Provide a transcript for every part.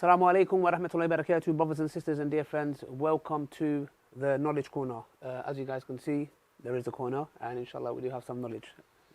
Assalamu alaikum wa rahmatullahi wa barakatuh, brothers and sisters and dear friends. Welcome to the Knowledge Corner. As you guys can see, there is a corner, and inshallah we do have some knowledge.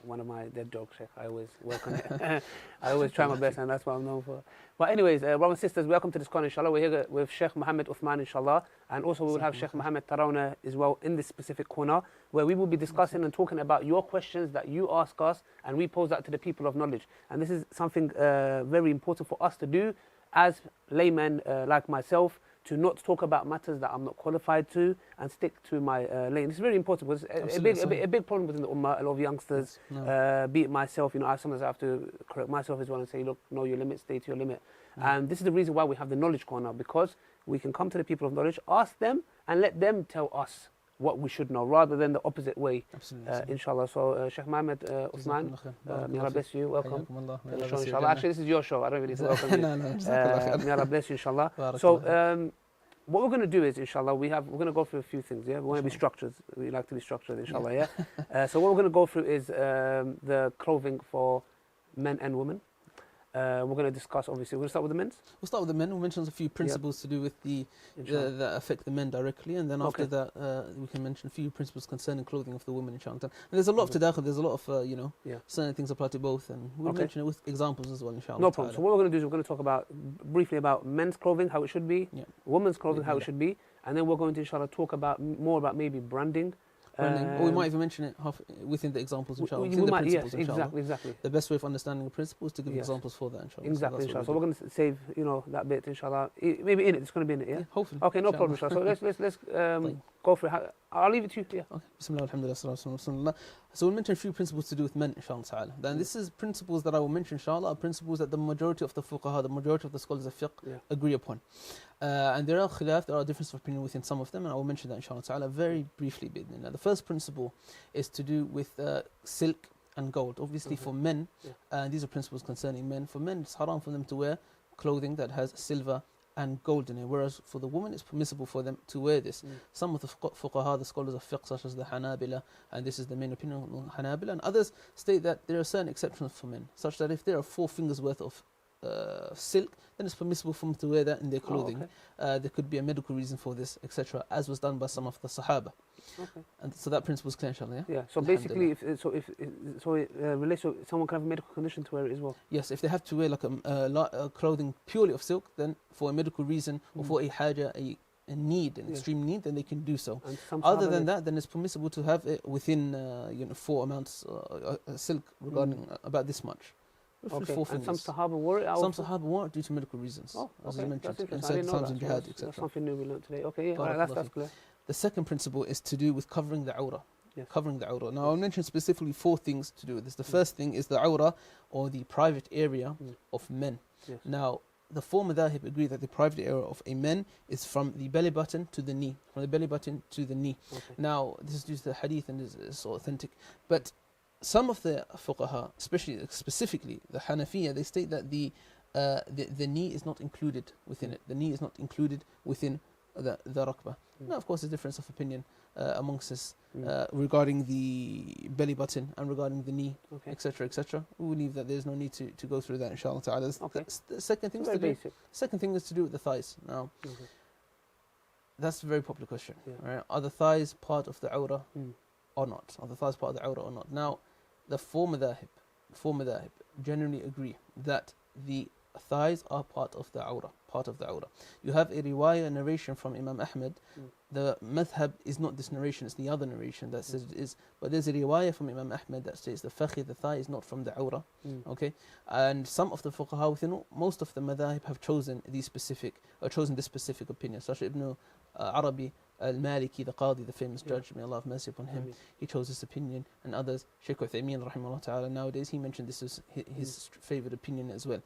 One of my dead jokes, Sheikh. I always work on it. I always try my best, and that's what I'm known for. But anyways, brothers and sisters, welcome to this corner, inshallah. We're here with Sheikh Mohammed Uthman, inshallah. And also we will have Sheikh Mohammed Tarawna as well in this specific corner, where we will be discussing and talking about your questions that you ask us, and we pose that to the people of knowledge. And this is something very important for us to do as laymen like myself, to not talk about matters that I'm not qualified to and stick to my lane. It's very important because a big problem within the Ummah. A lot of youngsters, be it myself, I sometimes have to correct myself as well and say, look, know your limit, stay to your limit. And this is the reason why we have the Knowledge Corner, because we can come to the people of knowledge, ask them, and let them tell us what we should know, rather than the opposite way. Inshallah. So Sheikh Mohammed Uthman, may Allah bless you. Welcome to the show, inshallah. Actually, this is your show. I don't really need to welcome you. May Allah bless you, inshallah. So what we're going to do is, inshallah, we're going to go through a few things. Yeah, we want to be structured. We like to be structured, inshallah. Yeah. So what we're going to go through is the clothing for men and women. We're going to discuss, obviously, we're going to start with the men. We'll start with the men. We'll mention a few principles to do with that affect the men directly, and then after that, we can mention a few principles concerning clothing of the women, inshallah. And there's a lot of tadakhul, there's a lot of, certain things apply to both, and we'll mention it with examples as well, inshallah. No problem. So what we're going to do is we're going to talk about, briefly about men's clothing, how it should be, women's clothing, how it should be, and then we're going to, inshallah, talk about more about maybe branding. Or we might even mention it within the examples, inshallah. Exactly. The best way of understanding the principle is to give examples for that, inshallah. Exactly, inshallah. So we're going to save, that bit, inshallah. Maybe in it, it's going to be in it, yeah? Hopefully. Okay, no problem, inshallah. So let's go for it. I'll leave it to you. Yeah. Okay. Bismillah, alhamdulillah, sallallahu. So we'll mention a few principles to do with men, inshallah. Then this is principles that I will mention, inshallah, are principles that the majority of the fuqaha, the majority of the scholars of fiqh agree upon. And there are khilaf, there are differences of opinion within some of them, and I will mention that, inshallah, very briefly. Now, the first principle is to do with silk and gold. Obviously, for men, and these are principles concerning men. For men, it's haram for them to wear clothing that has silver and gold in it, whereas for the woman it's permissible for them to wear this. Some of the fuqaha, the scholars of fiqh, such as the Hanabila, and this is the main opinion of Hanabila, and others state that there are certain exceptions for men, such that if there are 4 fingers worth of silk, then it's permissible for them to wear that in their clothing. There could be a medical reason for this, etc., as was done by some of the Sahaba. And so that principle is clear, inshallah. Yeah. So basically, if it relates to someone can have a medical condition to wear it as well. Yes, if they have to wear like a clothing purely of silk, then for a medical reason or for a haja, a need, an extreme need, then they can do so. Other than that, then it's permissible to have it within 4 amounts silk, regarding about this much. And some Sahaba wore it. Some Sahaba wore it due to medical reasons, as I mentioned, in certain times in jihad, etc. That's something new we learned today. Okay, that's clear. The second principle is to do with covering the awrah. Covering the awrah. Now, I'll mention specifically 4 things to do with this. The first thing is the awrah, or the private area of men. Now, the 4 madhahib agree that the private area of a man is from the belly button to the knee. From the belly button to the knee. Now, this is due to the hadith and is authentic. But some of the fuqaha, specifically the Hanafiya, they state that the knee is not included within it. The knee is not included within the rakbah. Now, of course, there's a difference of opinion amongst us regarding the belly button and regarding the knee, etc., etc. We believe that there's no need to go through that, inshallah ta'ala. The second thing is to do with the thighs. Now, that's a very popular question. Right? Are the thighs part of the awrah or not? Are the thighs part of the awrah or not? Now, the 4 madhahib generally agree that the thighs are part of the awrah. You have a riwayah, narration from Imam Ahmad. The madhab is not this narration, it's the other narration that says it is. But there's a riwayah from Imam Ahmad that says the fakhid, the thigh, is not from the awrah. And some of the fuqaha within most of the madhahib have chosen this specific opinion, such as Ibn Arabi al-Maliki, the Qadi, the famous judge, may Allah have mercy upon him, he chose this opinion, and others, Shaykh Uthaymeen rahimahullah ta'ala, nowadays he mentioned this is his favourite opinion as well.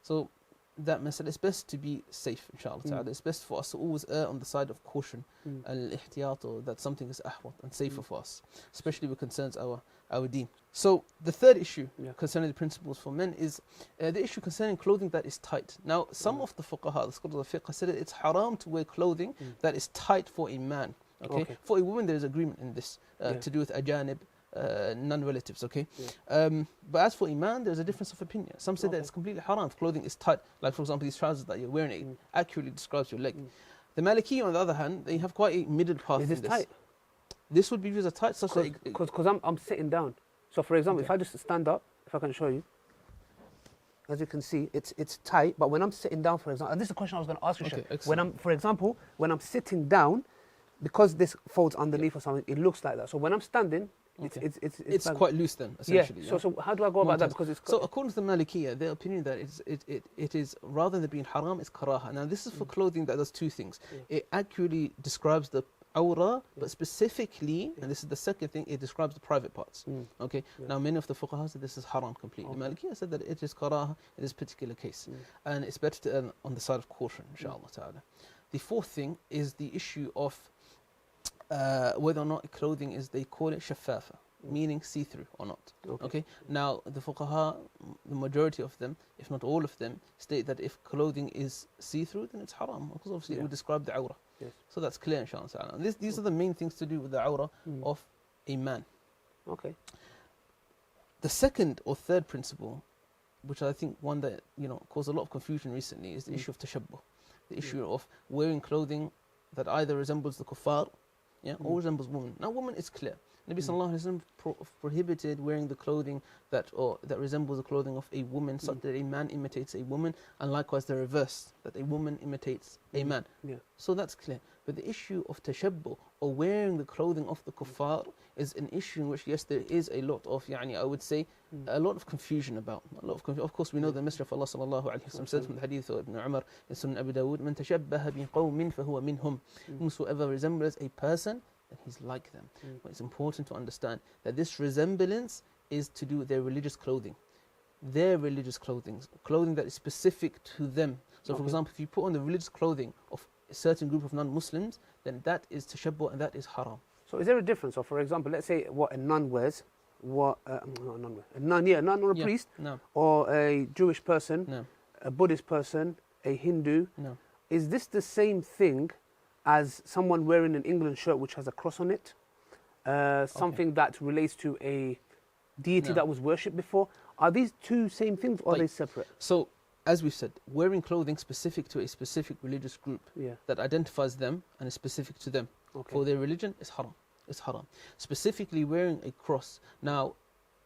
So that masala, it's best to be safe, inshallah ta'ala. It's best for us to always err on the side of caution, al-ihtiyat, or that something is ahwat and safer for us, especially what concerns our deen. So the third issue concerning the principles for men is the issue concerning clothing that is tight. Now, some of the fuqaha, the scholars of fiqh, said that it's haram to wear clothing that is tight for a man. Okay? For a woman, there is agreement in this to do with ajanib, non-relatives, okay? But as for Iman, there's a difference of opinion. Some say that it's completely haram if clothing is tight. Like, for example, these trousers that you're wearing, it accurately describes your leg. The Maliki, on the other hand, they have quite a middle path. Is this tight? This would be used as tight, such that... Because I'm sitting down. So, for example, if I just stand up, if I can show you, as you can see, it's tight. But when I'm sitting down, for example, and this is a question I was going to ask you, for example, when I'm sitting down, because this folds underneath or something, it looks like that. So when I'm standing, it's quite loose then, essentially. Yeah. So how do I go about that? Because so according to the Malikiyya, their opinion that it is rather than being haram, it's karaha. Now this is for clothing that does two things. It accurately describes the awra, but specifically, and this is the second thing, it describes the private parts. Okay. Now many of the fuqaha said this is haram completely. The Malikiyya said that it is karaha in this particular case, and it's better to err on the side of caution, inshallah ta'ala. The fourth thing is the issue of whether or not clothing is, they call it shaffafa, meaning see-through or not. Okay. Now the fuqaha, the majority of them, if not all of them, state that if clothing is see-through, then it's haram, because obviously it would describe the awra. So that's clear, inshallah. And these are the main things to do with the awra of a man. Okay. The second or third principle, which I think one that caused a lot of confusion recently, is the issue of tashabbuh, the issue of wearing clothing that either resembles the kuffar, or resembles women. Now, woman is clear. Nabi sallallahu alaihi wasallam prohibited wearing the clothing that resembles the clothing of a woman, such that a man imitates a woman, and likewise the reverse, that a woman imitates a man. So that's clear. But the issue of tashabbuh, or wearing the clothing of the kuffar, is an issue in which, yes, there is a lot of, I would say, a lot of confusion about. Of course, we know the Messenger of Allah sallallahu alaihi wasallam said from the hadith of Ibn Umar in Sunan Abu Dawud, "Man tashabbaha bi qawmin fahuwa minhum." Whosoever resembles a person, then he's like them. But it's important to understand that this resemblance is to do with their religious clothing. Their religious clothing that is specific to them. So, for example, if you put on the religious clothing of a certain group of non-Muslims, then that is tashabbuh and that is haram. So is there a difference? So for example, let's say what a nun wears, a nun or a priest, or a Jewish person, a Buddhist person, a Hindu. Is this the same thing as someone wearing an England shirt which has a cross on it? Something that relates to a deity that was worshipped before? Are these two same things, or are they separate? So, as we've said, wearing clothing specific to a specific religious group that identifies them and is specific to them for their religion is haram. It's haram. Specifically wearing a cross. Now,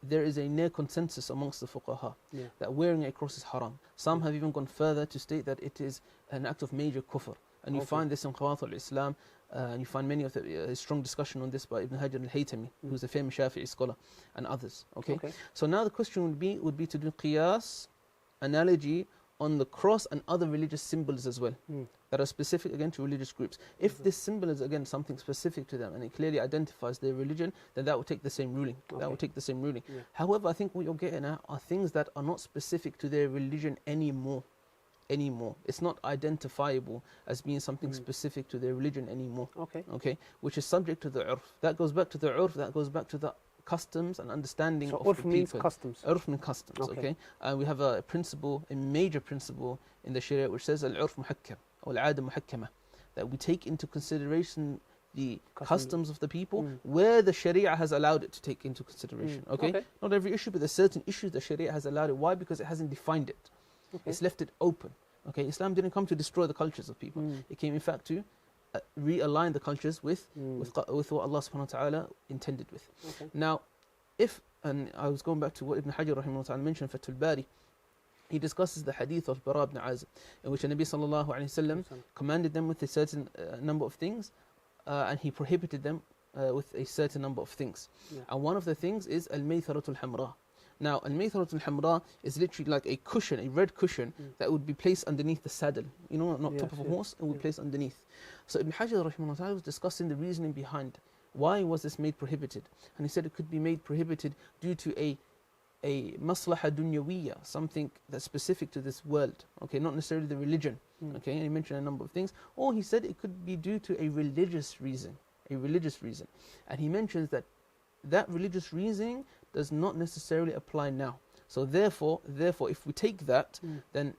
there is a near consensus amongst the fuqaha that wearing a cross is haram. Some have even gone further to state that it is an act of major kufr. And you find this in Qawath al-Islam, and you find many of the strong discussion on this by Ibn Hajar al-Haytami, who's a famous Shafi'i scholar, and others. Okay. So now the question would be to do qiyas, analogy, on the cross and other religious symbols as well, that are specific again to religious groups. If this symbol is again something specific to them and it clearly identifies their religion, then that would take the same ruling. That would take the same ruling. However, I think what you're getting at are things that are not specific to their religion anymore. It's not identifiable as being something specific to their religion anymore. Okay. Which is subject to the urf. That goes back to the urf, that goes back to the customs and understanding of the people. Means customs. Urf means customs, okay? We have a principle, a major principle in the Sharia which says al-urf muhakkam, or al-'ada muhakkama, that we take into consideration the customs of the people where the Sharia has allowed it to take into consideration, okay? Not every issue, but there's certain issues the Sharia has allowed it. Why? Because it hasn't defined it. It's left it open, okay? Islam didn't come to destroy the cultures of people. It came, in fact, to realign the cultures with what Allah subhanahu wa ta'ala intended with. Now, and I was going back to what Ibn Hajar rahimahullah ta'ala mentioned, Fathul Bari, he discusses the hadith of Bara ibn Azib, in which the Nabi sallallahu alayhi wasallam commanded them with a certain number of things, and he prohibited them with a certain number of things. And one of the things is al-maytharatul hamra, Now, al-maytharat al-hamra is literally like a cushion, a red cushion that would be placed underneath the saddle. You know, not top of a horse, it would be placed underneath. So Ibn Hajar rahimahullah was discussing the reasoning behind why was this made prohibited. And he said it could be made prohibited due to a maslaha dunyawiyya, something that's specific to this world, okay, not necessarily the religion, okay, and he mentioned a number of things. Or he said it could be due to a religious reason, and he mentions that that religious reasoning does not necessarily apply now. So therefore, if we take that, then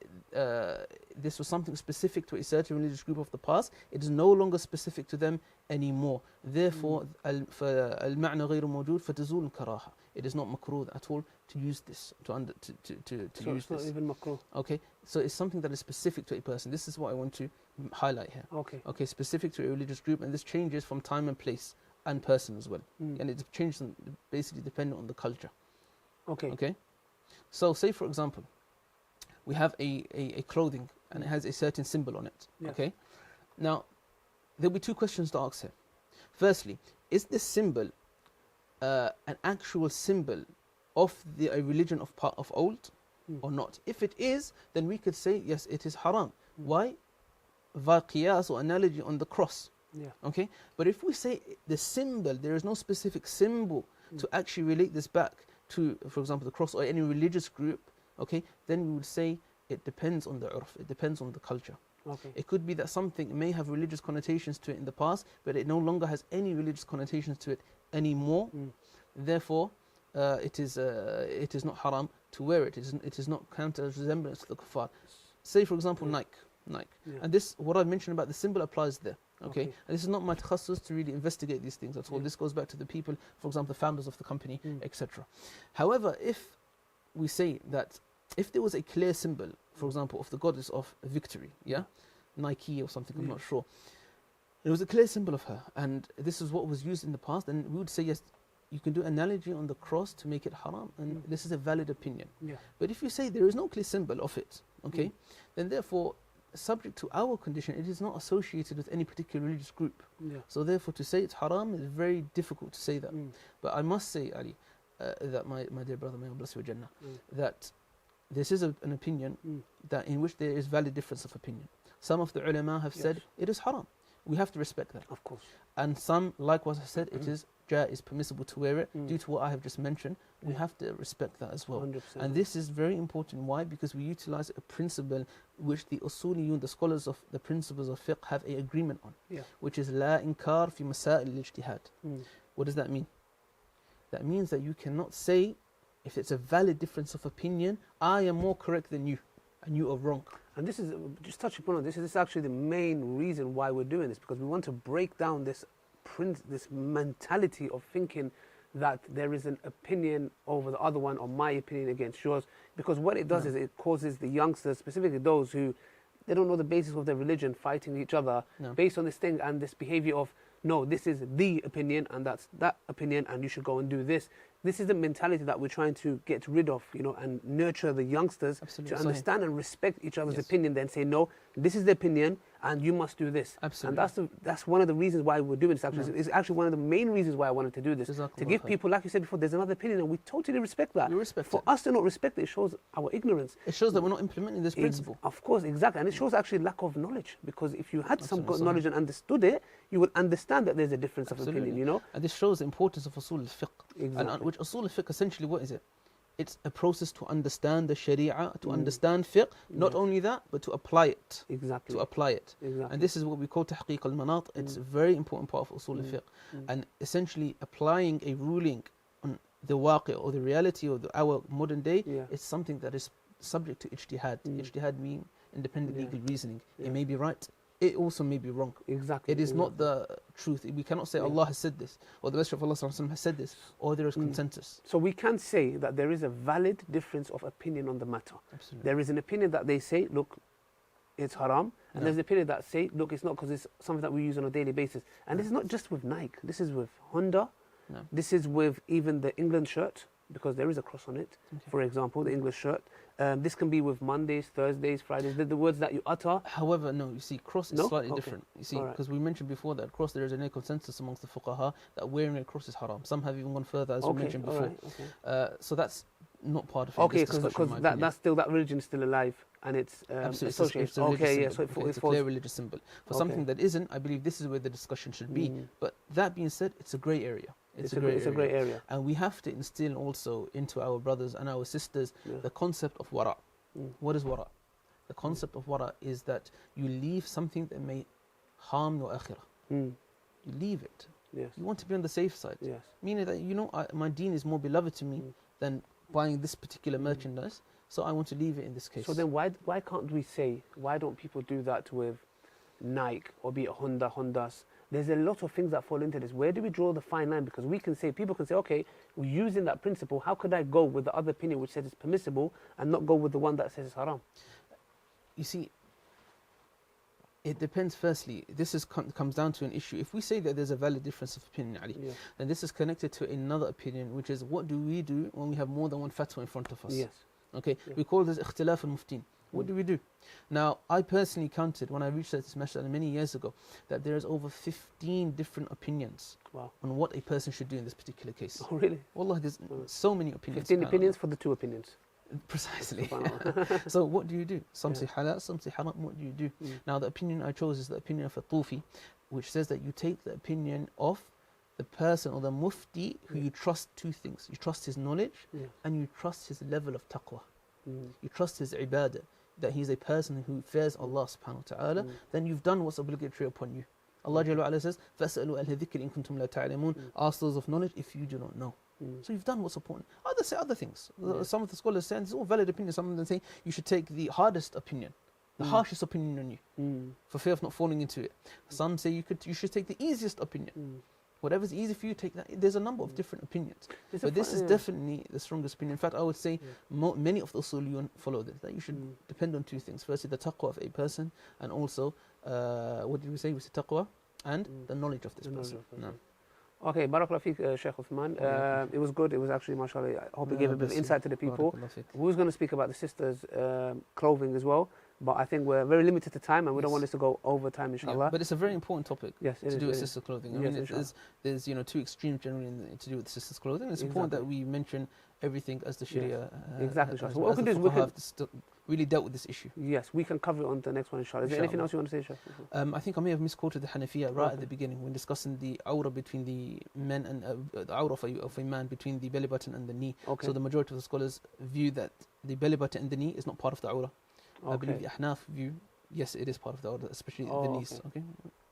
this was something specific to a certain religious group of the past. It is no longer specific to them anymore. Therefore, al-ma'na ghayru mawjood fatazul al-karaha. It is not makruh at all to use this, to use this. So it's not even makruh. Okay, so it's something that is specific to a person. This is what I want to highlight here. Okay, specific to a religious group, and this changes from time and place and person as well. And it changes basically depending on the culture. Okay. So say for example, we have a clothing and it has a certain symbol on it. Okay. Now, there'll be two questions to ask here. Firstly, is this symbol an actual symbol of a religion of old or not? If it is, then we could say yes, it is haram. Why? Via qiyas or analogy on the cross. Okay. But if we say the symbol, there is no specific symbol to actually relate this back to, for example, the cross or any religious group, okay, then we would say it depends on the urf, it depends on the culture. It could be that something may have religious connotations to it in the past, but it no longer has any religious connotations to it anymore. Therefore, it is not haram to wear it. It is not counted as resemblance to the kuffar. Say, for example, Nike. And this, what I mentioned about the symbol applies there. Okay, and this is not my takhassus to really investigate these things at all. This goes back to the people, for example, the founders of the company, etc. However, if we say that if there was a clear symbol, for example, of the goddess of victory, Nike or something, I'm not sure, it was a clear symbol of her, and this is what was used in the past, then we would say yes, you can do analogy on the cross to make it haram, and this is a valid opinion. But if you say there is no clear symbol of it, okay, then therefore, subject to our condition, it is not associated with any particular religious group. So therefore, to say it's haram is very difficult to say that. But I must say, Ali, that my dear brother, may Allah bless you with Jannah, that this is an opinion that in which there is valid difference of opinion. Some of the ulama have said it is haram. We have to respect that. Of course. And some, likewise, have said it is permissible to wear it due to what I have just mentioned. We have to respect that as well. 100%. And this is very important. Why? Because we utilize a principle which the usuliyun, the scholars of the principles of fiqh, have an agreement on, which is la inkar fi masail al-ijtihad. What does that mean? That means that you cannot say, if it's a valid difference of opinion, I am more correct than you and you are wrong. And this is, just touch upon this is actually the main reason why we're doing this, because we want to break down this mentality of thinking that there is an opinion over the other one, or my opinion against yours. Because what it does is it causes the youngsters, specifically those who they don't know the basis of their religion, fighting each other based on this thing and this behavior of, no, this is the opinion and that's that opinion and you should go and do this. This is the mentality that we're trying to get rid of, and nurture the youngsters to understand and respect each other's opinion, then say, no, this is the opinion and you must do this. And that's one of the reasons why we're doing this. Actually, it's actually one of the main reasons why I wanted to do this. To give people, like you said before, there's another opinion and we totally respect that. For us to not respect it, it shows our ignorance. It shows that we're not implementing this principle. Of course, exactly. And it shows actually lack of knowledge, because if you had some good knowledge and understood it, you would understand that there's a difference of opinion, And this shows the importance of usul al-fiqh. And which usul al-fiqh, essentially, what is it? It's a process to understand the sharia, to understand fiqh, not only that, but to apply it. To apply it. And this is what we call tahqiq al-manat. It's a very important part of usul al-fiqh. And essentially applying a ruling on the waqi' or the reality of our modern day is something that is subject to ijtihad. Ijtihad means independent legal reasoning. It may be right, it also may be wrong. It is not the truth. We cannot say Allah has said this, or the Messenger of Allah has said this, or there is consensus. So we can say that there is a valid difference of opinion on the matter. There is an opinion that they say, look, it's haram, and there's an opinion that say, look, it's not, because it's something that we use on a daily basis. And this is not just with Nike. This is with Honda. This is with even the England shirt, because there is a cross on it. For example, the English shirt. This can be with Mondays, Thursdays, Fridays, the words that you utter. However, no, you see, cross is slightly different. You see, because we mentioned before that cross, there is a consensus amongst the fuqaha that wearing a cross is haram. Some have even gone further, as we mentioned before. So that's not part of it. Okay, because that's still, that religion is still alive and it's associated. It's a religious Okay, yeah, symbol. so It's a clear religious symbol. For something that isn't, I believe this is where the discussion should be. But that being said, it's a grey area. It's a grey area. And we have to instill also into our brothers and our sisters the concept of wara. What is wara? The concept of wara is that you leave something that may harm your akhirah. You leave it. Yes. You want to be on the safe side. Yes. Meaning that, you know, my deen is more beloved to me than buying this particular merchandise, so I want to leave it in this case. So then why can't we say, why don't people do that with Nike or be it Hondas? There's a lot of things that fall into this. Where do we draw the fine line? Because we can say, people can say, okay, we're using that principle, how could I go with the other opinion which says it's permissible and not go with the one that says it's haram? You see, it depends. Firstly, this comes down to an issue. If we say that there's a valid difference of opinion, Ali, then this is connected to another opinion, which is what do we do when we have more than one fatwa in front of us? Yes. Okay, we call this ikhtilaf al-muftin. What do we do? Now, I personally counted when I researched this mashallah many years ago that there is over 15 different opinions on what a person should do in this particular case. Oh, really? Wallah, there's so many opinions. 15 opinions for the two opinions. Precisely. So what do you do? Some say halal, some say haram. What do you do? Now the opinion I chose is the opinion of a Tufi, which says that you take the opinion of the person or the mufti who you trust two things. You trust his knowledge and you trust his level of taqwa. You trust his ibadah, that he's a person who fears Allah subhanahu wa ta'ala. Then you've done what's obligatory upon you. Allah Jalla wa'ala says, فَاسْأَلُوا أَهْلَ الذِّكْرِ إِن كُنتُمْ لَا تَعْلَمُونَ. Ask those of knowledge if you do not know. So you've done what's important. Others say other things. Some of the scholars say, it's all valid opinion. Some of them say you should take the hardest opinion, the harshest opinion on you, for fear of not falling into it. Some say you should take the easiest opinion. Whatever's easy for you, take that. There's a number of different opinions. But this is definitely the strongest opinion. In fact, I would say many of the usuliyun follow this, that you should depend on two things. Firstly, the taqwa of a person, and also, what did we say? We said taqwa and the knowledge of this person. No. Okay, Barakallah Feek, Sheikh Uthman. It was good. It was actually, mashallah, I hope it gave a bit of insight to the people. We was going to speak about the sisters' clothing as well, but I think we're very limited to time and we don't want this to go over time, inshallah. Yeah, but it's a very important topic to do with sisters' clothing. I mean, there's two extremes generally to do with sisters' clothing. It's important that we mention everything as the Sharia. Exactly. So what we can do is we can really dealt with this issue. Yes, we can cover it on the next one, inshallah. Is there anything else you want to say, Sheikh? I think I may have misquoted the Hanafiya right at the beginning when discussing the awrah between the men and the awrah of a man between the belly button and the knee. So the majority of the scholars view that the belly button and the knee is not part of the awrah. I believe the Ahnaf view, yes, it is part of the awrah, especially the knees. Okay.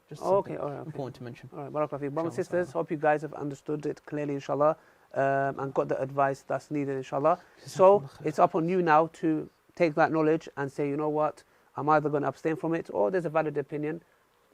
Just important to mention. All right, Barakallah Feek. Brothers and sisters, hope you guys have understood it clearly, inshallah, and got the advice that's needed, inshallah. So it's up on you now to take that knowledge and say, you know what, I'm either going to abstain from it or there's a valid opinion,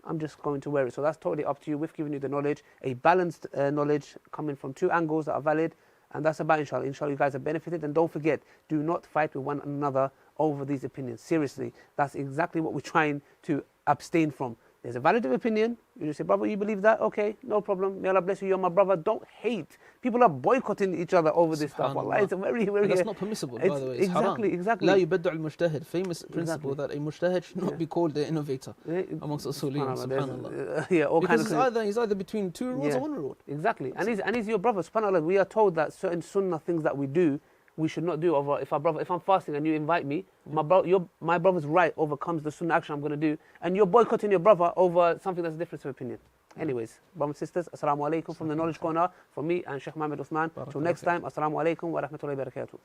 I'm just going to wear it. So that's totally up to you. We've given you the knowledge, a balanced knowledge coming from two angles that are valid, and that's about, inshallah. Inshallah, you guys have benefited. And don't forget, do not fight with one another over these opinions. Seriously, that's exactly what we're trying to abstain from. There's a valid opinion. You just say, brother, you believe that? Okay, no problem. May Allah bless you. You're my brother. Don't hate. People are boycotting each other over this stuff. Allah, it's a very, very... That's not permissible, by the way. It's exactly, haram. exactly. لا يبدع المجتهد. Famous principle that a mujtahid should not be called the innovator amongst usuliyin. SubhanAllah. Because he's either between two rules or one rule. Exactly. And he's your brother. SubhanAllah, we are told that certain sunnah things that we do, we should not do over. If I'm fasting and you invite me, my brother's right overcomes the sunnah action I'm going to do, and you're boycotting your brother over something that's a difference of opinion. Anyways, brothers and sisters, assalamu alaikum from the Knowledge Corner, from me and Sheikh Mohammed Uthman. Till next time, assalamu alaikum wa rahmatullahi wa barakatuh.